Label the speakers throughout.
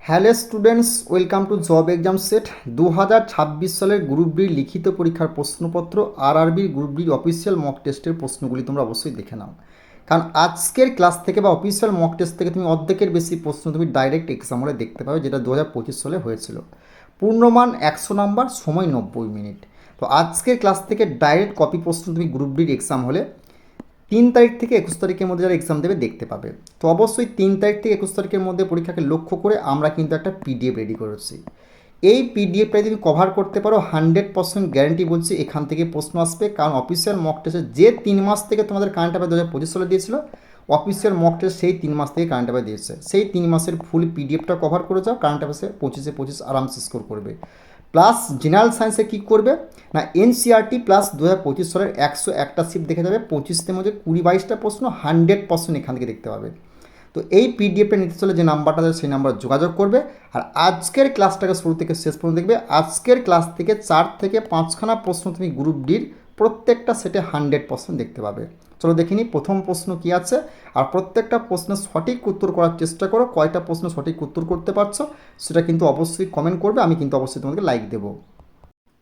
Speaker 1: Hello students, welcome to job exam set 2026 সালের group ডির লিখিত পরীক্ষার প্রশ্নপত্র আরআরবির গ্রুপ ডির অফিসিয়াল মক টেস্টের প্রশ্নগুলি তোমরা অবশ্যই দেখে নাও। কারণ আজকের ক্লাস থেকে বা অফিসিয়াল মক টেস্ট থেকে তুমি অর্ধেকের বেশি প্রশ্ন তুমি ডাইরেক্ট এক্সাম হলে দেখতে পাবে, যেটা 2025 সালে হয়েছিল। পূর্ণমান 100 নাম্বার, সময় 90 মিনিট। তো আজকের ক্লাস থেকে ডাইরেক্ট কপি প্রশ্ন তুমি গ্রুপ ডির এক্সাম হলে 3 তারিখ থেকে 21 তারিখের মধ্যে যারা এক্সাম দেবে দেখতে পাবে। তো অবশ্যই 3 তারিখ থেকে 21 তারিখের মধ্যে পরীক্ষাকে লক্ষ্য করে আমরা কিন্তু একটা পিডিএফ রেডি করেছি। এই পিডিএফটাই তুমি কভার করতে পারো, 100% গ্যারান্টি বলছি এখান থেকে প্রশ্ন আসবে। কারণ অফিসিয়াল মক টেস্টে যে 3 মাস থেকে তোমাদের কারেন্ট অ্যাফেয়ার 2025 সালে দিয়েছিল, অফিসিয়াল মক টেস্ট সেই 3 মাস থেকে কারেন্ট অ্যাফেয়ার দিয়েছে। সেই 3 মাসের ফুল পিডিএফটা কভার করে যাও, কারেন্ট অ্যাফেয়ার্সে 25-25 আরামসে স্কোর করবে। প্লাস জেনারেল সায়েন্সে কী করবে না, এনসিআরটি প্লাস 2025 সালের 101টা শিফট দেখে যাবে, 25টির মধ্যে 20-22টা প্রশ্ন 100% এখান থেকে দেখতে পাবে। তো এই পিডিএফটা নিতে চলে যে নাম্বারটা দেয় সেই নাম্বার যোগাযোগ করবে। আর আজকের ক্লাসটাকে শুরু থেকে শেষ পর্যন্ত দেখবে। আজকের ক্লাস থেকে 4 থেকে 5খানা প্রশ্ন তুমি গ্রুপ ডির প্রত্যেকটা সেটে 100% দেখতে পাবে। চলো দেখে নিই প্রথম প্রশ্ন কী আছে, আর প্রত্যেকটা প্রশ্নের সঠিক উত্তর করার চেষ্টা করো। কয়টা প্রশ্ন সঠিক উত্তর করতে পারছো সেটা কিন্তু অবশ্যই কমেন্ট করবে, আমি কিন্তু অবশ্যই তোমাকে লাইক দেবো।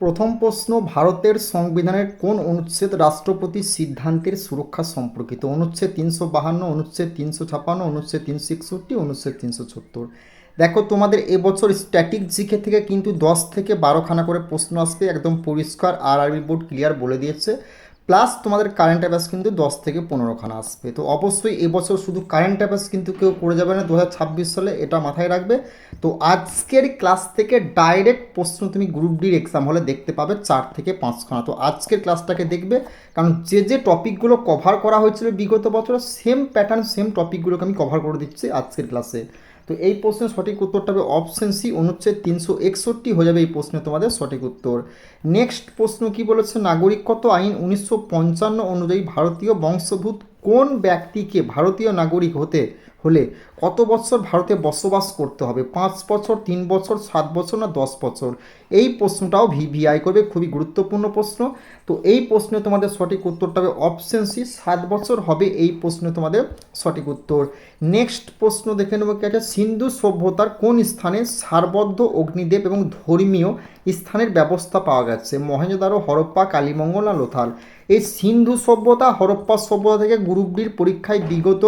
Speaker 1: প্রথম প্রশ্ন, ভারতের সংবিধানের কোন অনুচ্ছেদ রাষ্ট্রপতি সিদ্ধান্তের সুরক্ষা সম্পর্কিত? অনুচ্ছেদ 352, অনুচ্ছেদ 356, অনুচ্ছেদ 361, অনুচ্ছেদ 370। দেখো তোমাদের এবছর স্ট্যাটিক জিকে থেকে কিন্তু 10 থেকে 12খানা করে প্রশ্ন আসবে, একদম পরিষ্কার আরআরবি বোর্ড ক্লিয়ার বলে দিয়েছে। প্লাস তোমাদের কারেন্ট অ্যাফেয়ার্স কিন্তু 10 থেকে 15খানা আসবে। তো অবশ্যই এবছর শুধু কারেন্ট অ্যাফেয়ার্স কিন্তু কেউ করে যাবে না 2026 সালে, এটা মাথায় রাখবে। তো আজকের ক্লাস থেকে ডাইরেক্ট প্রশ্ন তুমি গ্রুপ ডির এক্সাম হলে দেখতে পাবে 4 থেকে 5খানা। তো আজকের ক্লাসটাকে দেখবে, কারণ যে যে টপিকগুলো কভার করা হয়েছিল বিগত বছর, সেম প্যাটার্ন সেম টপিকগুলোকে আমি কভার করে দিচ্ছি আজকের ক্লাসে। তো এই প্রশ্নের সঠিক উত্তরটা হবে অপশন সি, অনুচ্ছেদ 361 হয়ে যাবে এই প্রশ্নে তোমাদের সঠিক উত্তর। নেক্সট প্রশ্ন কি বলেছে, নাগরিকত্ব আইন 1955 অনুযায়ী ভারতীয় বংশোদ্ভূত কোন ব্যক্তিকে ভারতীয় নাগরিক হতে হলে কত বছর ভারতে বসবাস করতে হবে? 5 বছর, 3 বছর, 7 বছর না 10 বছর? এই প্রশ্নটাও ভিভিআই করবে, খুবই গুরুত্বপূর্ণ প্রশ্ন। তো এই প্রশ্নে তোমাদের সঠিক উত্তরটা হবে অপশন সি, 7 বছর হবে এই প্রশ্নে তোমাদের সঠিক উত্তর। নেক্সট প্রশ্ন দেখে নেবো কি আছে, সিন্ধু সভ্যতার কোন স্থানে সারবদ্ধ অগ্নিদেব এবং ধর্মীয় স্থানের ব্যবস্থা পাওয়া গেছে? মহেঞ্জোদারো, হরপ্পা, কালিমঙ্গল না লোথাল? এই সিন্ধু সভ্যতা, হরপ্পা সভ্যতা থেকে গ্রুপ ডির পরীক্ষায় বিগত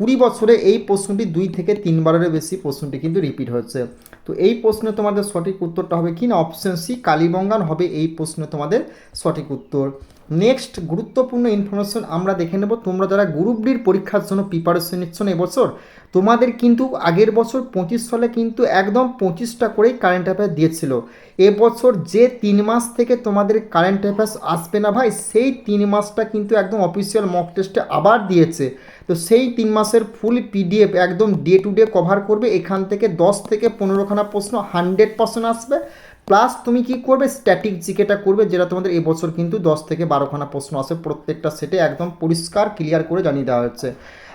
Speaker 1: 20 বছরে এই প্রশ্নটি 2 থেকে 3 বারের বেশি প্রশ্নটি কিন্তু রিপিট হয়েছে। তো এই প্রশ্নে তোমাদের সঠিক উত্তরটা হবে কি না, অপশন সি, কালীবঙ্গান হবে এই প্রশ্নে তোমাদের সঠিক উত্তর। নেক্সট গুরুত্বপূর্ণ ইনফরমেশন আমরা দেখে নেব। তোমরা যারা গ্রুপ ডির পরীক্ষার জন্য প্রিপারেশন নিচ্ছ না এবছর, তোমাদের কিন্তু আগের বছর 25 সালে কিন্তু একদম 25টা করেই কারেন্ট অ্যাফেয়ার দিয়েছিল। এবছর যে 3 মাস থেকে তোমাদের কারেন্ট অ্যাফেয়ার্স আসবে না ভাই, সেই 3 মাসটা কিন্তু একদম অফিসিয়াল মক টেস্টে আবার দিয়েছে। তো সেই 3 মাসের ফুল পিডিএফ একদম ডে টু ডে কভার করবে। এখান থেকে 10 থেকে 15খানা প্রশ্ন 100% আসবে। প্লাস তুমি কি করবে, স্ট্যাটিক জিকেটা করবে, যেটা তোমাদের এবছর কিন্তু 10 থেকে 12খানা প্রশ্ন আসে, প্রত্যেকটা সেটে একদম পরিষ্কার ক্লিয়ার করে জানিয়ে দেওয়া হচ্ছে।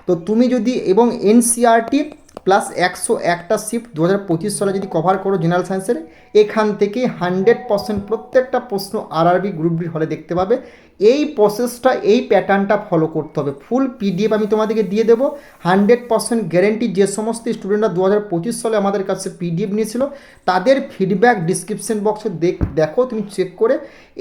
Speaker 1: তো তুমি যদি এবং এনসিআরটি প্লাস 101টা শিফট 2025 সালে যদি কভার করো জেনারেল সায়েন্সের, এখান থেকে 100% প্রত্যেকটা প্রশ্ন আরআরবি গ্রুপ ডির হলে দেখতে পাবে। এই প্রসেসটা, এই প্যাটার্নটা ফলো করতে হবে। ফুল পিডিএফ আমি তোমাদেরকে দিয়ে দেবো, 100% গ্যারেন্টি। যে সমস্ত স্টুডেন্টরা 2025 সালে আমাদের কাছে পিডিএফ নিয়েছিল, তাদের ফিডব্যাক ডিসক্রিপশন বক্সে দেখো, তুমি চেক করে।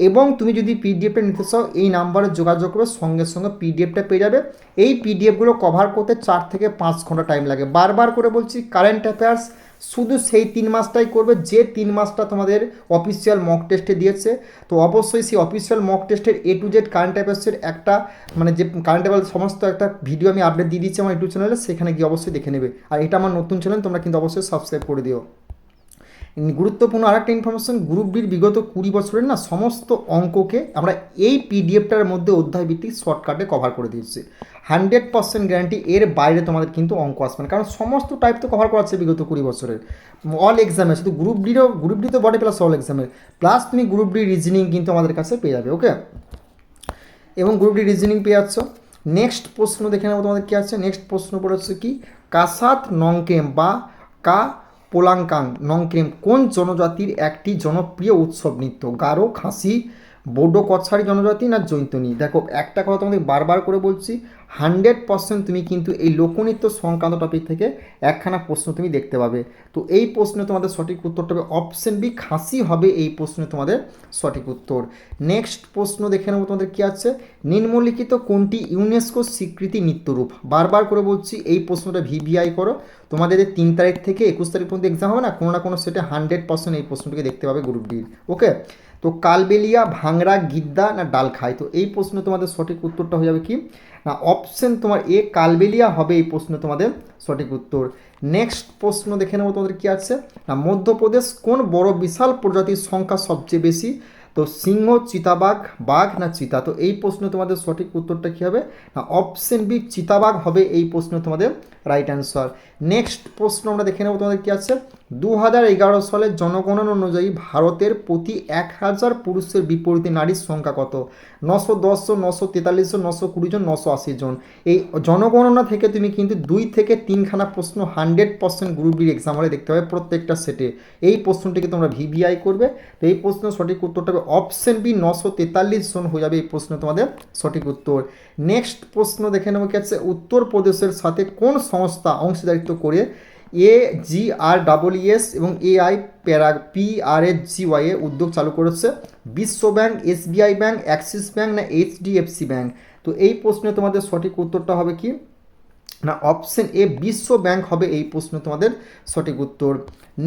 Speaker 1: এবং তুমি যদি পিডিএফটা নিতে চাও, এই নাম্বারে যোগাযোগ করবে, সঙ্গে সঙ্গে পিডিএফটা পেয়ে যাবে। এই পিডিএফগুলো কভার করতে 4 থেকে 5 ঘন্টা টাইম লাগে। বারবার করে বলছি, কারেন্ট অ্যাফেয়ার্স শুধু সেই 3 মাসটাই করবে যে 3 মাসটা তোমাদের অফিসিয়াল মক টেস্টে দিয়েছে। তো অবশ্যই সেই অফিসিয়াল মক টেস্টের A to Z কারেন্ট অ্যাফেয়ার্সের একটা মানে যে কারেন্ট অ্যাফেয়ার্স সমস্ত একটা ভিডিও আমি আপডেট দিয়ে দিচ্ছি আমার ইউটিউব চ্যানেলে, সেখানে গিয়ে অবশ্যই দেখে নেবে। আর এটা আমার নতুন চ্যানেল, তোমরা কিন্তু অবশ্যই সাবস্ক্রাইব করে দিও। গুরুত্বপূর্ণ আরেকটা ইনফরমেশন, গ্রুপ ডির বিগত 20 বছরের না সমস্ত অঙ্ককে আমরা এই পিডিএফটার মধ্যে অধ্যায়ভিত্তিক শর্টকাটে কভার করে দিয়েছি। 100% গ্যারান্টি, এর বাইরে তোমাদের কিন্তু অঙ্ক আসবে না, কারণ সমস্ত টাইপ তো কভার করা আছে বিগত 20 বছরের অল এক্সামে। শুধু গ্রুপ ডি তো বটে, প্লাস অল এক্সামের। প্লাস তুমি গ্রুপ ডি রিজনিং কিন্তু আমাদের কাছে পেয়ে যাবে, ওকে। এবং গ্রুপ ডি রিজনিং পেয়ে যাচ্ছ। নেক্সট প্রশ্ন দেখে নেবো তোমাদের কী আছে। নেক্সট প্রশ্ন পড়েছে কি, কাসাত নংকেম বা কা পোলাঙ্কাং নংক্রেম কোন জনজাতির একটি জনপ্রিয় উৎসব নৃত্য? গারো, খাসি, বোডো কছারি জনজাতি না জৈন্তনী? দেখো একটা কথা তোমাদের বারবার করে বলছি, 100% তুমি কিন্তু এই লোকনৃত্য সংক্রান্ত টপিক থেকে একখানা প্রশ্ন তুমি দেখতে পাবে। তো এই প্রশ্নে তোমাদের সঠিক উত্তরটা হবে অপশন বি, খাসি হবে এই প্রশ্নে তোমাদের সঠিক উত্তর। নেক্সট প্রশ্ন দেখে নেবো তোমাদের কী আছে, নিম্নলিখিত কোনটি ইউনেস্কো স্বীকৃতি নৃত্যরূপ? বারবার করে বলছি এই প্রশ্নটা ভিভিআই করো, তোমাদের 3 তারিখ থেকে 21 তারিখ পর্যন্ত এক্সাম হবে না, কোনো না কোনো সেটে 100% এই প্রশ্নটিকে দেখতে পাবে গ্রুপ ডির। ওকে, তো কালবেলিয়া, ভাংড়া, গিদ্দা না ডাল খায়? তো এই প্রশ্ন তোমাদের সঠিক উত্তরটা হয়ে যাবে কি না অপশন তোমার এ, কালবেলিয়া হবে এই প্রশ্ন তোমাদের সঠিক উত্তর। নেক্সট প্রশ্ন দেখে নেবো তোমাদের কি আছে না, মধ্যপ্রদেশ কোন বড় বিশাল প্রজাতির সংখ্যা সবচেয়ে বেশি? তো সিংহ, চিতাবাঘ, বাঘ না চিতা? তো এই প্রশ্ন তোমাদের সঠিক উত্তরটা কী হবে না অপশন বি, চিতাবাঘ হবে এই প্রশ্ন তোমাদের রাইট অ্যান্সার। নেক্সট প্রশ্ন আমরা দেখে নেবো তোমাদের কী আছে, 2011 সালের জনগণনা অনুযায়ী ভারতের প্রতি 1000 পুরুষের বিপরীতে নারীর সংখ্যা কত? 910 জন, 943 জন, 920 জন, 980 জন। এই জনগণনা থেকে তুমি কিন্তু 2 থেকে 3খানা প্রশ্ন 100% গ্রুপ ডির এক্সাম হলে দেখতে পাবে প্রত্যেকটা সেটে। এই প্রশ্নটিকে তোমরা ভিভিআই করবে। তো এই প্রশ্নের সঠিক উত্তরটা হবে অপশন বি, 943 জন হয়ে যাবে এই প্রশ্ন তোমাদের সঠিক উত্তর। নেক্সট প্রশ্ন দেখে নেবো কি আছে, উত্তরপ্রদেশের সাথে কোন সংস্থা অংশীদারিত্ব করে AGREES এবং PRAGGY উদ্যোগ চালু করেছে? বিশ্ব bank, SBI bank, Axis bank না HDFC ব্যাংক? তো এই প্রশ্নে তোমাদের সঠিক উত্তরটা হবে কি না অপশন এ, বিশ্ব ব্যাংক হবে এই প্রশ্ন তোমাদের সঠিক উত্তর।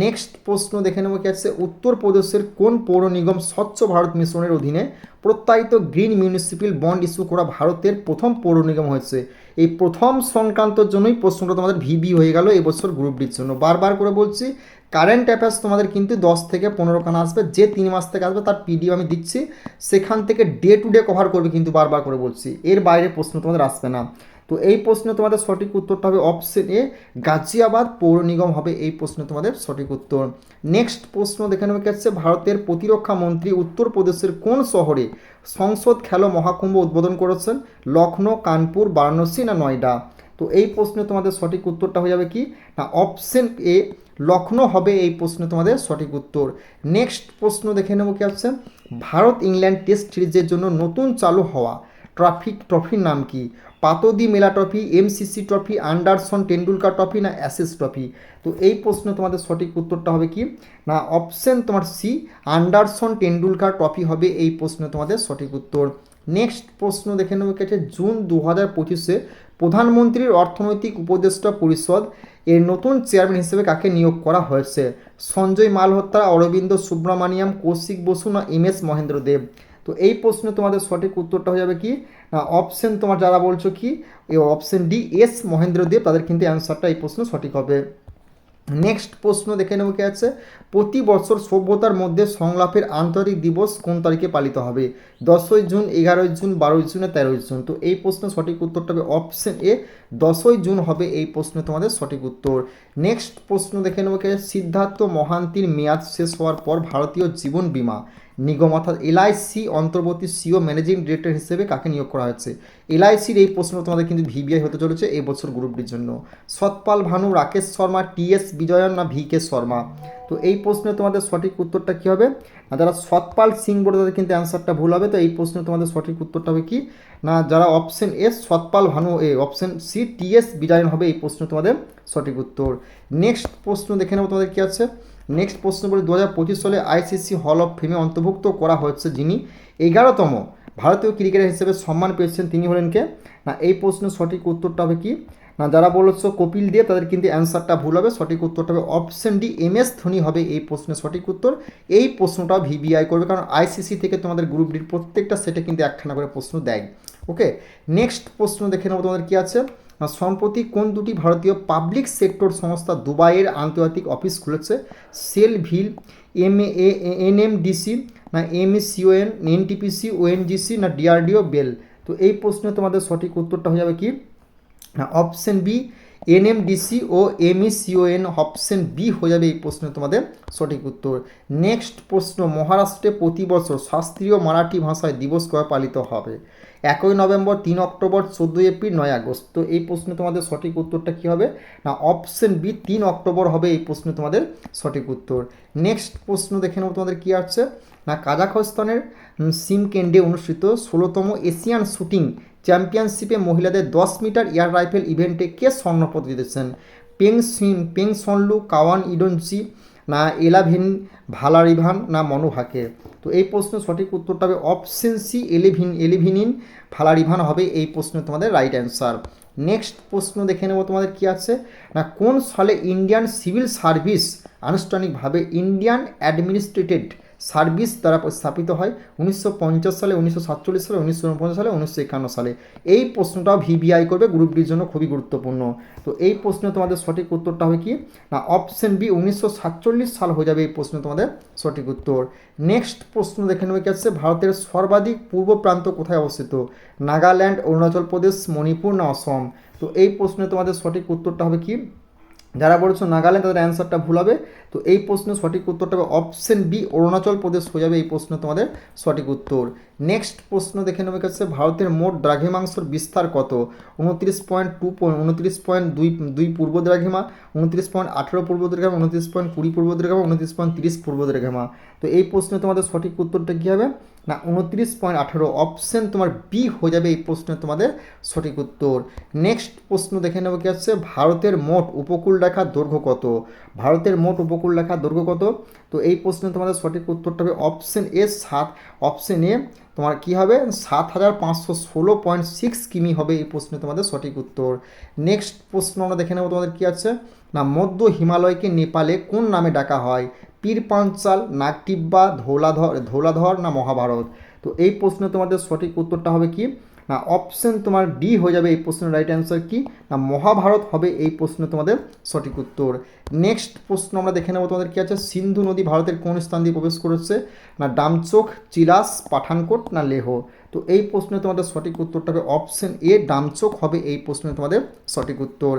Speaker 1: নেক্সট প্রশ্ন দেখে নেবো কি আছে, উত্তরপ্রদেশের কোন পৌর নিগম স্বচ্ছ ভারত মিশনের অধীনে প্রত্যায়িত গ্রিন মিউনিসিপ্যাল বন্ড ইস্যু করা ভারতের প্রথম পৌর নিগম হয়েছে? এই প্রথম সংক্রান্তর জন্যই প্রশ্নটা তোমাদের ভিবি হয়ে গেল এবছর গ্রুপ ডির জন্য। বারবার করে বলছি কারেন্ট অ্যাফেয়ার্স তোমাদের কিন্তু 10 থেকে 15খানা আসবে, যে 3 মাস থেকে আসবে তার পিডিএফ আমি দিচ্ছি, সেখান থেকে ডে টু ডে কভার করবে, কিন্তু বারবার করে বলছি এর বাইরে প্রশ্ন তোমাদের আসবে না। তো এই প্রশ্নে তোমাদের সঠিক উত্তরটা হবে অপশন এ, গাজিয়াবাদ পৌর নিগম হবে এই প্রশ্নে তোমাদের সঠিক উত্তর। নেক্সট প্রশ্ন দেখে নেবে কি আছে, ভারতের প্রতিরক্ষা মন্ত্রী উত্তরপ্রদেশের কোন শহরে সংসদ খেলো মহাকুম্ভ উদ্বোধন করেছেন? লখনৌ, কানপুর, বারাণসী না নয়ডা? তো এই প্রশ্নে তোমাদের সঠিক উত্তরটা হয়ে যাবে কি না অপশন এ, লখনৌ হবে এই প্রশ্নে তোমাদের সঠিক উত্তর। নেক্সট প্রশ্ন দেখে নেব কি আছে, ভারত ইংল্যান্ড টেস্ট সিরিজের জন্য নতুন চালু হওয়া ট্রফির নাম কি? পাতোদি মেলা trophy, MCC trophy, Anderson Tendulkar trophy না অ্যাসিস ট্রফি? তো এই প্রশ্ন তোমাদের সঠিক উত্তরটা হবে কি না অপশন তোমার সি, অ্যান্ডারসন টেন্ডুলকার ট্রফি হবে এই প্রশ্ন তোমাদের সঠিক উত্তর। নেক্সট প্রশ্ন দেখে নেব কি আছে, জুন 2025-এ প্রধানমন্ত্রীর অর্থনৈতিক উপদেষ্টা পরিষদ এর নতুন চেয়ারম্যান হিসেবে কাকে নিয়োগ করা হয়েছে? সঞ্জয় মালহোত্রা, অরবিন্দ সুব্রমণিয়াম, কৌশিক বসু না MS মহেন্দ্র দেব? তো এই প্রশ্নে তোমাদের সঠিক উত্তরটা হয়ে যাবে কি না অপশন তোমার যারা বলছো কি এই অপশন ডি, S মহেন্দ্র দেব, তাদের কিন্তু অ্যান্সারটা এই প্রশ্ন সঠিক হবে। নেক্সট প্রশ্ন দেখে নেব কি আছে, প্রতি বছর সভ্যতার মধ্যে সংলাপের আন্তর্জাতিক দিবস কোন তারিখে পালিত হবে? 10ই জুন, 11ই জুন, 12ই জুন, 13ই জুন? তো এই প্রশ্নের সঠিক উত্তরটা হবে অপশন এ, 10ই জুন হবে এই প্রশ্নে তোমাদের সঠিক উত্তর। নেক্সট প্রশ্ন দেখে নেব কি, সিদ্ধার্থ মহান্তির মেয়াদ শেষ হওয়ার পর ভারতীয় জীবন বীমা নিগম অর্থাৎ LIC অন্তর্বর্তী CEO ম্যানেজিং ডিরেক্টর হিসেবে কাকে নিয়োগ করা হয়েছে? LICর এই প্রশ্ন তোমাদের কিন্তু ভিভিআই হতে চলেছে এই বছর গ্রুপ ডির জন্য। সৎপাল ভানু, রাকেশ শর্মা, TS বিজয়ন না VK শর্মা? তো এই প্রশ্নে তোমাদের সঠিক উত্তরটা কী হবে না যারা সৎপাল সিং বলে তাদের কিন্তু অ্যান্সারটা ভুল হবে। তো এই প্রশ্নে তোমাদের সঠিক উত্তরটা হবে কি না যারা option S Satpal Bhanu, option C TS Vijayan হবে এই প্রশ্ন তোমাদের সঠিক উত্তর। নেক্সট প্রশ্ন দেখে নেবো তোমাদের কী আছে। নেক্সট প্রশ্ন বলে 2025 সালে ICC হল অফ ফেমে অন্তর্ভুক্ত করা হয়েছে যিনি 11তম ভারতীয় ক্রিকেটার হিসেবে সম্মান পেয়েছেন তিনি হলেন কে? না এই প্রশ্নের সঠিক উত্তরটা হবে কি না যারা বলেছো কপিল দেব তাদের কিন্তু অ্যান্সারটা ভুল হবে, সঠিক উত্তরটা হবে অপশন ডি, MS ধোনি হবে এই প্রশ্নের সঠিক উত্তর। এই প্রশ্নটাও ভিভিআই করবে কারণ ICC থেকে তোমাদের গ্রুপ ডির প্রত্যেকটা সেটে কিন্তু একখানা করে প্রশ্ন দেয়। ওকে, নেক্সট প্রশ্ন দেখে নেবো তোমাদের কী আছে। সম্প্রতি কোন দুটি ভারতীয় পাবলিক সেক্টর সংস্থা দুবাইয়ের আন্তর্জাতিক অফিস খুলেছে? সেলভিল, NMDC না MECON, NTPC, ONGC না DRDO বেল? তো এই প্রশ্নে তোমাদের সঠিক উত্তরটা হয়ে যাবে কি না অপশন বি, NMDC ও MECON অপশন বি হয়ে যাবে এই প্রশ্নে তোমাদের সঠিক উত্তর। নেক্সট প্রশ্ন, মহারাষ্ট্রে প্রতি বছর শাস্ত্রীয় মারাঠি ভাষায় দিবস কবে পালিত হবে? 1 নভেম্বর, 3 অক্টোবর, 14 এপ্রিল, 9 আগস্ট। তো এই প্রশ্নে তোমাদের সঠিক উত্তরটা কী হবে না অপশন বি 3 অক্টোবর হবে এই প্রশ্নে তোমাদের সঠিক উত্তর। নেক্সট প্রশ্ন দেখে নেব তোমাদের কী আছে না কাজাখস্তানের সিমকেন্ডে অনুষ্ঠিত 16তম এশিয়ান শুটিং চ্যাম্পিয়নশিপে মহিলাদের 10 মিটার এয়ার রাইফেল ইভেন্টে কে স্বর্ণপদক জিতেছেন? পেং সনলু, কাওয়ান ইডনজি, না এলাভেন ভালারিভান, না মনু ভাকে। তো এই প্রশ্নের সঠিক উত্তরটা হবে অপশন সি এলিভিনিন ভালারিভান হবে এই প্রশ্নের তোমাদের রাইট অ্যান্সার। নেক্সট প্রশ্ন দেখে নেব তোমাদের কী আছে না কোন সালে ইন্ডিয়ান সিভিল সার্ভিস আনুষ্ঠানিকভাবে ইন্ডিয়ান অ্যাডমিনিস্ট্রেটেড সার্ভিস দ্বারা স্থাপিত হয়? 1950 সালে, 1947 সালে, 1949 সালে, 1951 সালে। এই প্রশ্নটাও ভিভিআই করবে, গ্রুপ ডির জন্য খুবই গুরুত্বপূর্ণ। তো এই প্রশ্নে তোমাদের সঠিক উত্তরটা হবে কি না অপশন বি 1947 সাল হয়ে যাবে এই প্রশ্নে তোমাদের সঠিক উত্তর। নেক্সট প্রশ্ন দেখে নেবে কি আছে ভারতের সর্বাধিক পূর্ব প্রান্ত কোথায় অবস্থিত? নাগাল্যান্ড, অরুণাচল প্রদেশ, মণিপুর, না অসম। তো এই প্রশ্নে তোমাদের সঠিক উত্তরটা হবে কি যারা বলেছো নাগাল্যান্ড তাদের অ্যান্সারটা ভুল হবে। তো এই প্রশ্নের সঠিক উত্তরটা হবে অপশন বি অরুণাচল প্রদেশ হয়ে যাবে এই প্রশ্ন তোমাদের সঠিক উত্তর। নেক্সট প্রশ্ন দেখে নেবে কাছে ভারতের মোট দ্রাঘিমাংশের বিস্তার কত? 29.2 পূর্ব দ্রাঘিমা, 29.18 পূর্ব দ্রাঘিমা, 29.20 পূর্ব দ্রাঘিমা, 29.30 পূর্ব দ্রাঘিমা। তো এই প্রশ্নে তোমাদের সঠিক উত্তরটা কী হবে না 29.18 অপশন তোমার বি হয়ে যাবে এই প্রশ্নে তোমাদের সঠিক উত্তর। নেক্সট প্রশ্ন দেখে নেব কি আছে ভারতের মোট উপকূল রেখার দৈর্ঘ্য কত? ভারতের মোট উপকূল রেখার দৈর্ঘ্য কত? তো এই প্রশ্নে তোমাদের সঠিক উত্তরটা হবে অপশন এ অপশন এ তোমার কী হবে 7516.6 কিমি হবে এই প্রশ্নে তোমাদের সঠিক উত্তর। নেক্সট প্রশ্ন আমরা দেখে নেব তোমাদের কী আছে না মধ্য হিমালয়কে নেপালে কোন নামে ডাকা হয়? পীর পাঞ্চাল, নাগটিব্বা, ধৌলাধর, না মহাভারত। তো এই প্রশ্নে তোমাদের সঠিক উত্তরটা হবে কি না অপশন তোমার ডি হয়ে যাবে এই প্রশ্নের রাইট অ্যান্সার কি না মহাভারত হবে এই প্রশ্নে তোমাদের সঠিক উত্তর। নেক্সট প্রশ্ন আমরা দেখে নেব তোমাদের কী আছে সিন্ধু নদী ভারতের কোন স্থান দিয়ে প্রবেশ করেছে? না ডামচোক, চিলাস, পাঠানকোট, না লেহ। তো এই প্রশ্নে তোমাদের সঠিক উত্তরটা হবে অপশন এ ডামচোক হবে এই প্রশ্নে তোমাদের সঠিক উত্তর।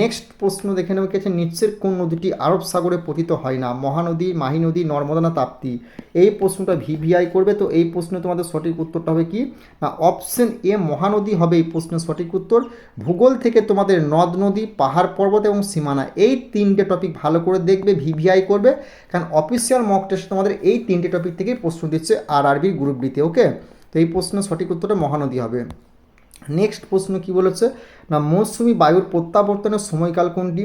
Speaker 1: নেক্সট প্রশ্ন দেখে নেব কি আছে নিচের কোন নদীটি আরব সাগরে পতিত হয় না? মহানদী, মাহি নদী, নর্মদা, না তাপ্তি। এই প্রশ্নটা ভিভিআই করবে। তো এই প্রশ্নে তোমাদের সঠিক উত্তরটা হবে কি না অপশন এ মহানদী হবে এই প্রশ্নের সঠিক উত্তর। ভূগোল থেকে তোমাদের নদ নদী, পাহাড় পর্বত এবং সীমানা এই 3টে টপিক ভালো করে দেখবে, ভিভিআই করবে, কারণ অফিসিয়াল মক টেস্ট তোমাদের এই 3টে টপিক থেকেই প্রশ্ন দিচ্ছে আরআরবির গ্রুপ ডিতে। ওকে, তো এই প্রশ্নের সঠিক উত্তরটা মহানদী হবে। নেক্সট প্রশ্ন কি বলেছে না মৌসুমি বায়ুর প্রত্যাবর্তনের সময়কাল কোনটি?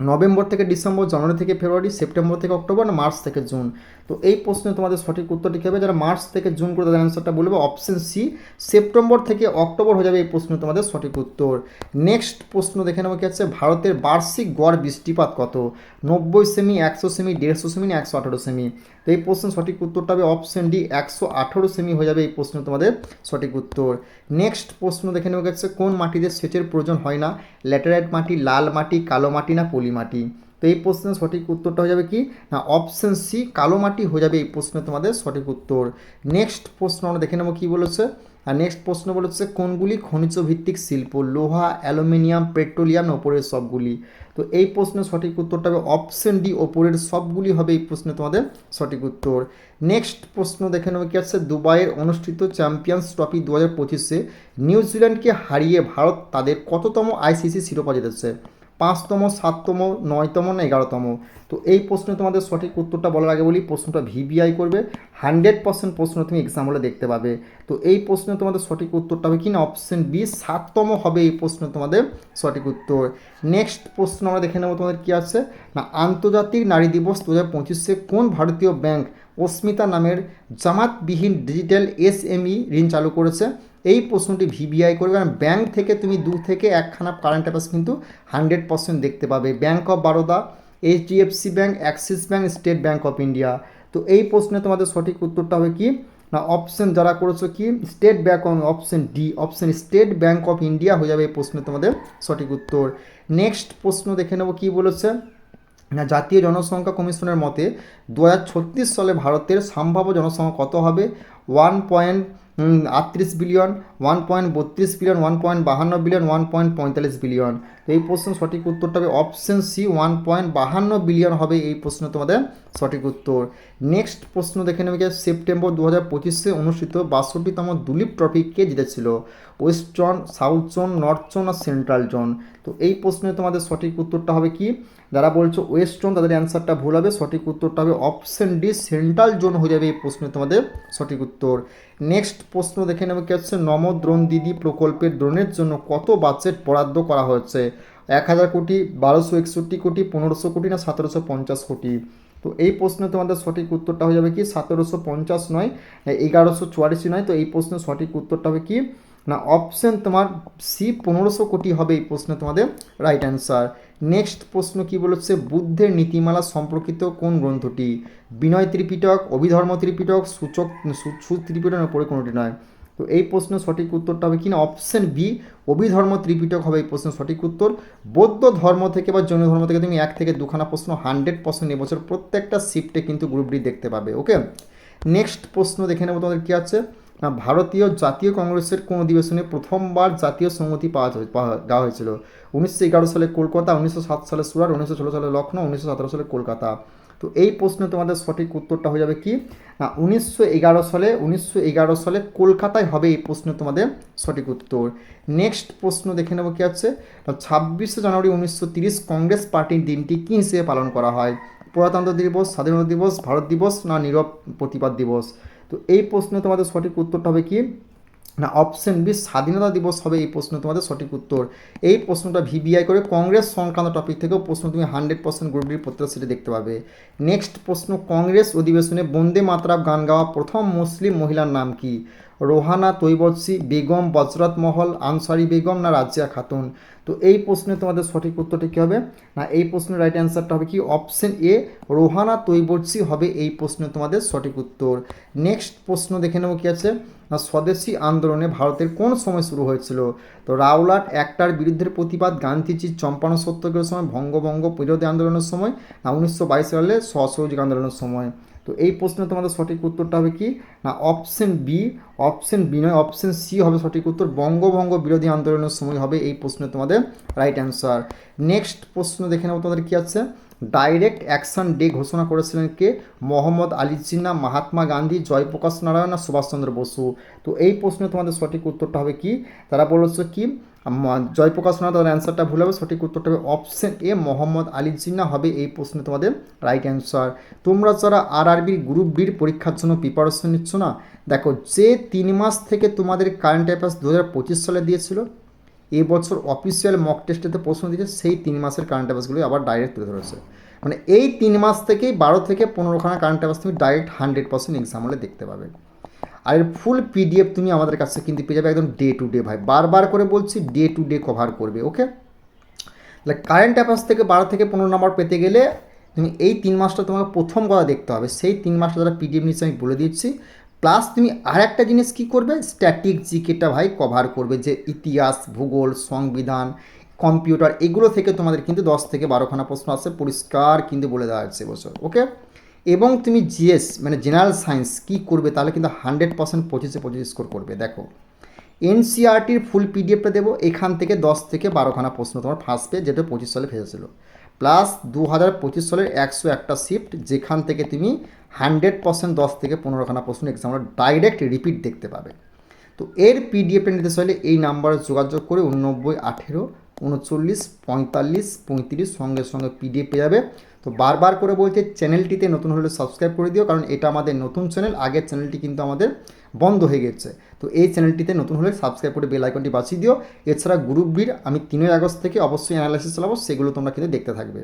Speaker 1: নভেম্বর থেকে ডিসেম্বর, জানুয়ারি থেকে ফেব্রুয়ারি, সেপ্টেম্বর থেকে অক্টোবর, না মার্চ থেকে জুন। তো এই প্রশ্নে তোমাদের সঠিক উত্তরটি কী হবে যারা মার্চ থেকে জুন করে তাদের অ্যান্সারটা বলবে অপশন সি সেপ্টেম্বর থেকে অক্টোবর হয়ে যাবে এই প্রশ্নে তোমাদের সঠিক উত্তর। নেক্সট প্রশ্ন দেখে নেবো কি আছে ভারতের বার্ষিক গড় বৃষ্টিপাত কত? 90 সেমি, 100 সেমি, 150 সেমি, না 118 সেমি। তো এই প্রশ্নের সঠিক উত্তরটা হবে অপশন ডি 118 সেমি হয়ে যাবে এই প্রশ্নে তোমাদের সঠিক উত্তর। নেক্সট প্রশ্ন দেখে নেওয়া গেছে কোন মাটিতে সেচের প্রয়োজন হয় না? ল্যাটেরাইট মাটি, লাল মাটি, কালো মাটি, না পলি মাটি। তো এই প্রশ্নের সঠিক উত্তরটা হয়ে যাবে কি না অপশন সি কালো মাটি হয়ে যাবে এই প্রশ্নে তোমাদের সঠিক উত্তর। নেক্সট প্রশ্ন আমরা দেখে নেবো কী বলেছে আর নেক্সট প্রশ্ন বলেছে কোনগুলি খনিজ ভিত্তিক শিল্প? লোহা, অ্যালুমিনিয়াম, পেট্রোলিয়াম, ওপরের সবগুলি। তো এই প্রশ্নের সঠিক উত্তরটা হবে অপশন ডি ওপরের সবগুলি হবে এই প্রশ্নে তোমাদের সঠিক উত্তর। নেক্সট প্রশ্ন দেখে নেবে কি আছে দুবাইয়ের অনুষ্ঠিত চ্যাম্পিয়ন্স ট্রফি 2025-এ নিউজিল্যান্ডকে হারিয়ে ভারত তাদের কততম আইসিসি শিরোপা জিতেছে? 5তম, 7তম, 9তম, না 11তম। তো এই প্রশ্নে তোমাদের সঠিক উত্তরটা বলার আগে বলি প্রশ্নটা ভিভিআই করবে, 100% প্রশ্ন তুমি এক্সাম হলে দেখতে পাবে। তো এই প্রশ্নে তোমাদের সঠিক উত্তরটা হবে কি না অপশন বি 7তম হবে এই প্রশ্নে তোমাদের সঠিক উত্তর। নেক্সট প্রশ্ন আমরা দেখে নেবো তোমাদের কী আছে না আন্তর্জাতিক নারী দিবস 2025-এ কোন ভারতীয় ব্যাংক অস্মিতা নামের জামাতবিহীন ডিজিটাল এসএমই ঋণ চালু করেছে? এই প্রশ্নটি ভিভিআই করবে, কারণ ব্যাংক থেকে তুমি 2 থেকে 1খানা কারেন্ট অ্যাফেয়ার্স কিন্তু 100% দেখতে পাবে। Bank of Baroda, HDFC bank, Axis bank, state bank of India. তো এই প্রশ্নে তোমাদের সঠিক উত্তরটা হবে কি না অপশন যারা করেছো কি state bank, option D option state bank of India হয়ে যাবে এই প্রশ্নে তোমাদের সঠিক উত্তর। নেক্সট প্রশ্ন দেখে নেব কী বলেছে না জাতীয় জনসংখ্যা কমিশনের মতে 2036 সালে ভারতের সম্ভাব্য জনসংখ্যা কত হবে? 38 বিলিয়ন, 1.32 বিলিয়ন, 1.52 বিলিয়ন, 1.45 বিলিয়ন। তো এই প্রশ্নের সঠিক উত্তরটা হবে অপশন সি, 1.52 বিলিয়ন হবে এই প্রশ্ন তোমাদের সঠিক উত্তর। নেক্সট প্রশ্ন দেখে নেবে কি, সেপ্টেম্বর 2025 অনুষ্ঠিত 62তম দুলীপ ট্রফি কে জিতেছিল? West zone, south zone, north zone আর সেন্ট্রাল জোন? তো এই প্রশ্নে তোমাদের সঠিক উত্তরটা হবে কি, যারা বলছো ওয়েস্ট জোন তাদের অ্যান্সারটা ভুল হবে, সঠিক উত্তরটা হবে অপশন ডি, সেন্ট্রাল জোন হয়ে যাবে এই প্রশ্নে তোমাদের সঠিক উত্তর। নেক্সট প্রশ্ন দেখে নেবে কি হচ্ছে, নম দ্রোণ দিদি প্রকল্পের ড্রোনের জন্য কত বাজেট বরাদ্দ করা হয়েছে? 1000 কোটি, 1261 কোটি, 1500 কোটি না 1750 কোটি? তো এই প্রশ্নে তোমাদের সঠিক উত্তরটা হয়ে যাবে কি 1750 নয়, 1144 নয়। তো এই প্রশ্নের সঠিক উত্তরটা হবে কি না অপশন তোমার সি, 1500 কোটি হবে এই প্রশ্নে তোমাদের রাইট অ্যান্সার। নেক্সট প্রশ্ন কি বলেছে, বুদ্ধের নীতিমালা সম্পর্কিত কোন গ্রন্থটি? বিনয় ত্রিপিটক, অভিধর্ম ত্রিপিটক, সূচক ত্রিপিটকের উপরে কোনোটি নয়? তো এই প্রশ্নের সঠিক উত্তরটা হবে কি না অপশন বি, অভিধর্ম ত্রিপিটক হবে এই প্রশ্নের সঠিক উত্তর। বৌদ্ধ ধর্ম থেকে বা জৈন ধর্ম থেকে তুমি 1 থেকে 2খানা প্রশ্ন 100% এবছর প্রত্যেকটা শিফটে কিন্তু গ্রুপ ডি দেখতে পাবে। ওকে, নেক্সট প্রশ্ন দেখে নেবো তোমাদের কী আছে না, ভারতীয় জাতীয় কংগ্রেসের কোন অধিবেশনে প্রথমবার জাতীয় সংহতি দেওয়া হয়েছিল? 1911 সালে কলকাতা, 1907 সালে সুরাট, 1916 সালে লখনৌ, 1917 সালে কলকাতা? তো এই প্রশ্নে তোমাদের সঠিক উত্তরটা হয়ে যাবে কি না 1911 সালে কলকাতায় হবে এই প্রশ্নে তোমাদের সঠিক উত্তর। নেক্সট প্রশ্ন দেখে নেবো কি আছে, 26শে জানুয়ারি 1930 কংগ্রেস পার্টির দিনটি কী হিসেবে পালন করা হয়? প্রজাতন্ত্র দিবস, স্বাধীনতা দিবস, ভারত দিবস না নীরব প্রতিবাদ দিবস? তো এই প্রশ্নে তোমাদের সঠিক উত্তরটা হবে কি না অপশন বি, স্বাধীনতা দিবস হবে এই প্রশ্ন তোমাদের সঠিক উত্তর। এই প্রশ্নটা ভিবিআই করে কংগ্রেস সংক্রান্ত টপিক থেকেও প্রশ্ন তুমি 100% গ্রুপ ডির প্রত্যেকটা সিটে দেখতে পাবে। নেক্সট প্রশ্ন, কংগ্রেস অধিবেশনে বন্দে মাতরম গান গাওয়া প্রথম মুসলিম মহিলার নাম কি? রোহানা তৈবসি, বেগম বজরত মহল, আনসারি বেগম না রাজিয়া খাতুন? তো এই প্রশ্নে তোমাদের সঠিক উত্তরটি কী হবে না এই প্রশ্নের রাইট অ্যান্সারটা হবে কি অপশন এ, রোহানা তৈবসি হবে এই প্রশ্নে তোমাদের সঠিক উত্তর। নেক্সট প্রশ্ন দেখে নেব কি আছে না, স্বদেশী আন্দোলনে ভারতের কোন সময় শুরু হয়েছিল? তো রাওলাট একটার বিরুদ্ধে প্রতিবাদ, গান্ধীজির চম্পারণ সত্যাগ্রহের সময়, বঙ্গভঙ্গ বিরোধী আন্দোলনের সময় না 1922 সালে সহযোগী আন্দোলনের সময়? তো এই প্রশ্নে তোমাদের সঠিক উত্তরটা হবে কি না অপশন বি নয়, অপশন সি হবে সঠিক উত্তর, বঙ্গভঙ্গ বিরোধী আন্দোলনের সময় হবে এই প্রশ্নে তোমাদের রাইট অ্যান্সার। নেক্সট প্রশ্ন দেখে নেবো তোমাদের কী আছে, ডাইরেক্ট অ্যাকশন ডে ঘোষণা করেছিলেন কে? মোহাম্মদ আলী জিন্নাহ, মহাত্মা গান্ধী, জয়প্রকাশ নারায়ণ না সুভাষচন্দ্র বসু? তো এই প্রশ্নে তোমাদের সঠিক উত্তরটা হবে কি, তারা বলেছে কি জয়প্রকাশ নারায়ণ, তাদের অ্যান্সারটা ভুল হবে, সঠিক উত্তরটা হবে অপশন এ, মোহাম্মদ আলী জিন্নাহ হবে এই প্রশ্নে তোমাদের রাইট অ্যান্সার। তোমরা যারা আরআরবির গ্রুপ ডির পরীক্ষার জন্য প্রিপারেশন নিচ্ছ না, দেখো যে 3 মাস থেকে তোমাদের কারেন্ট অ্যাফেয়ার্স 2025 সালে দিয়েছিল, এবছর অফিসিয়াল মক টেস্টেতে প্রশ্ন দিয়েছে, সেই 3 মাসের কারেন্ট অ্যাফেয়ার্সগুলো আবার ডাইরেক্ট তুলে ধরেছে। মানে এই 3 মাস থেকেই 12 থেকে 15খানা কারেন্ট অ্যাফেয়ার্স তুমি ডাইরেক্ট 100% এক্সাম হলে দেখতে পাবে। আর এর ফুল পিডিএফ তুমি আমাদের কাছে কিন্তু পেয়ে যাবে একদম ডে টু ডে। ভাই বারবার করে বলছি, ডে টু ডে কভার করবে। ওকে, তাহলে কারেন্ট অ্যাফেয়ার্স থেকে 12 থেকে 15 নম্বর পেতে গেলে তুমি এই 3 মাসটা তোমাকে প্রথম কথা দেখতে হবে, সেই 3 মাসটা যারা পিডিএফ নিচ্ছে আমি বলে দিচ্ছি। প্লাস তুমি আর একটা জিনিস কী করবে, স্ট্যাটিক জিকেটা ভাই কভার করবে, যে ইতিহাস, ভূগোল, সংবিধান, কম্পিউটার, এগুলো থেকে তোমাদের কিন্তু 10 থেকে 12খানা প্রশ্ন আসে, পরিষ্কার কিন্তু বলে দেওয়া হচ্ছে এবছর। ওকে, এবং তুমি জিএস মানে জেনারেল সায়েন্স কী করবে, তাহলে কিন্তু 100% 25 স্কোর করবে। দেখো এনসিআরটির ফুল পিডিএফটা দেবো, এখান থেকে 10 থেকে 12খানা প্রশ্ন তোমার ফার্স্ট পেজ, যেটা 25 সালে ফেসেছিল, প্লাস 2025 সালের 101টা শিফট, যেখান থেকে তুমি 100% 10 থেকে 15খানা প্রশ্ন এক্সামটা ডাইরেক্ট রিপিট দেখতে পাবে। তো এর পিডিএফটা নিতে চাইলে এই নাম্বারে যোগাযোগ করে 89 18 39 45 35 সঙ্গে সঙ্গে পিডিএফ পেয়ে যাবে। তো বারবার করে বলতে, চ্যানেলটিতে নতুন হলে সাবস্ক্রাইব করে দিও, কারণ এটা আমাদের নতুন চ্যানেল, আগের চ্যানেলটি কিন্তু আমাদের বন্ধ হয়ে গেছে। তো এই চ্যানেলটিতে নতুন হলে সাবস্ক্রাইব করে বেল আইকনটি বাঁচিয়ে দিও। এছাড়া গ্রুপ বির আমি 3 আগস্ট থেকে অবশ্যই অ্যানালাইসিস চালাবো, সেগুলো তোমরা কিন্তু দেখতে থাকবে।